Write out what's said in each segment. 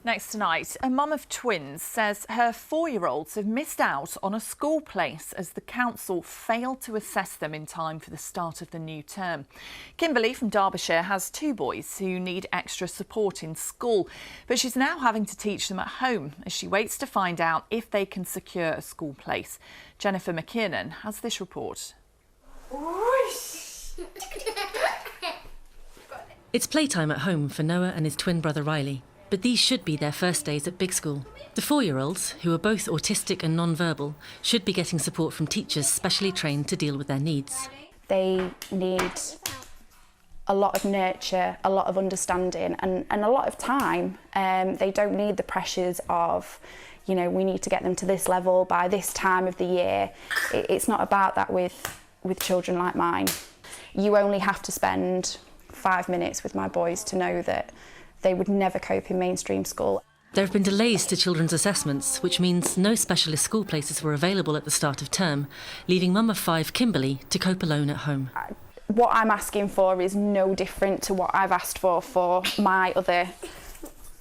Next tonight, a mum of twins says her 4-year-olds have missed out on a school place as the council failed to assess them in time for the start of the new term. Kimberly from Derbyshire has 2 boys who need extra support in school, but she's now having to teach them at home as she waits to find out if they can secure a school place. Jennifer McKiernan has this report. It's playtime at home for Noah and his twin brother Riley. But these should be their first days at big school. The 4-year-olds, who are both autistic and non-verbal, should be getting support from teachers specially trained to deal with their needs. They need a lot of nurture, a lot of understanding and a lot of time. They don't need the pressures of, you know, we need to get them to this level by this time of the year. It's not about that with children like mine. You only have to spend 5 minutes with my boys to know that they would never cope in mainstream school. There have been delays to children's assessments, which means no specialist school places were available at the start of term, leaving mum of 5 Kimberly to cope alone at home. What I'm asking for is no different to what I've asked for my other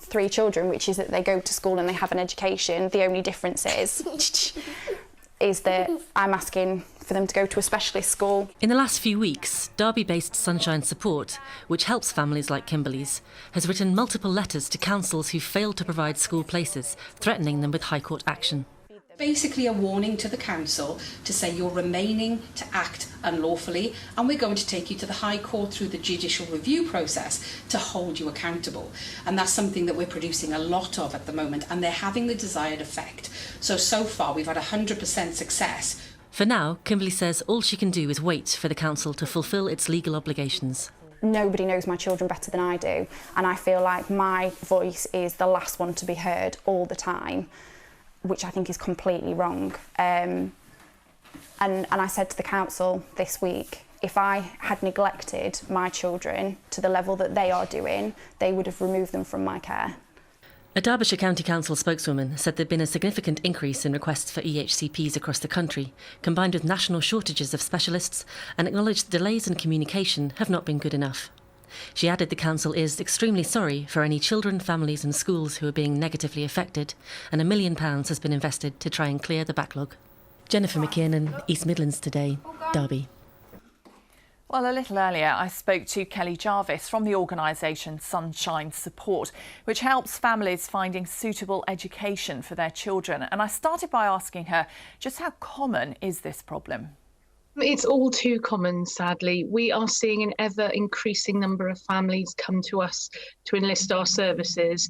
3 children, which is that they go to school and they have an education. The only difference is that I'm asking for them to go to a specialist school. In the last few weeks, Derby-based Sunshine Support, which helps families like Kimberly's, has written multiple letters to councils who failed to provide school places, threatening them with High Court action. Basically a warning to the council to say you're remaining to act unlawfully and we're going to take you to the High Court through the judicial review process to hold you accountable. And that's something that we're producing a lot of at the moment, and they're having the desired effect. So far we've had 100% success. For now, Kimberly says all she can do is wait for the council to fulfil its legal obligations. Nobody knows my children better than I do, and I feel like my voice is the last one to be heard all the time, which I think is completely wrong. And I said to the council this week, if I had neglected my children to the level that they are doing, they would have removed them from my care. A Derbyshire County Council spokeswoman said there'd been a significant increase in requests for EHCPs across the country, combined with national shortages of specialists, and acknowledged delays in communication have not been good enough. She added the council is extremely sorry for any children, families and schools who are being negatively affected, and £1 million has been invested to try and clear the backlog. Jennifer McKiernan, East Midlands Today, Derby. Well, a little earlier, I spoke to Kelly Jarvis from the organisation Sunshine Support, which helps families finding suitable education for their children. And I started by asking her just how common is this problem? It's all too common, sadly. We are seeing an ever increasing number of families come to us to enlist our services.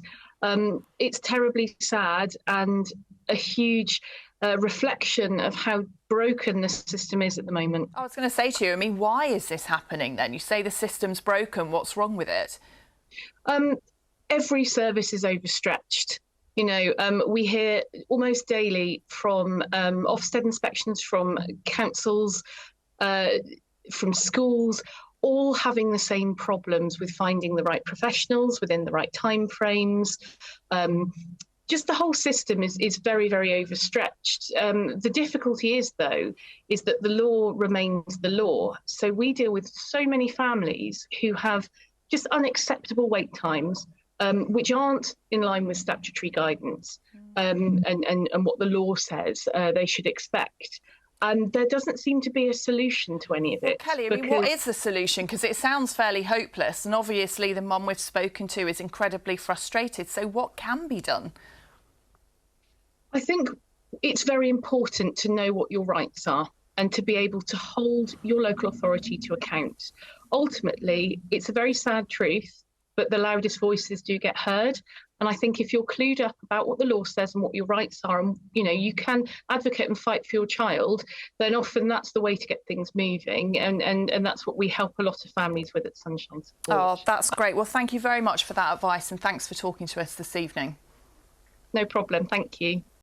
It's terribly sad and a huge reflection of how broken the system is at the moment. I was going to say to you, I mean, why is this happening then? You say the system's broken. What's wrong with it? Every service is overstretched. You know, we hear almost daily from Ofsted inspections, from councils, from schools, all having the same problems with finding the right professionals within the right time frames. Just the whole system is very, very overstretched. The difficulty is, though, is that the law remains the law. So we deal with so many families who have just unacceptable wait times, which aren't in line with statutory guidance and what the law says they should expect. And there doesn't seem to be a solution to any of it. Kelly, I mean, what is the solution? Because it sounds fairly hopeless, and obviously the mum we've spoken to is incredibly frustrated. So what can be done? I think it's very important to know what your rights are and to be able to hold your local authority to account. Ultimately, it's a very sad truth, but the loudest voices do get heard. And I think if you're clued up about what the law says and what your rights are, and you know, you can advocate and fight for your child, then often that's the way to get things moving. And that's what we help a lot of families with at Sunshine Support. Oh, that's great. Well, thank you very much for that advice, and thanks for talking to us this evening. No problem. Thank you.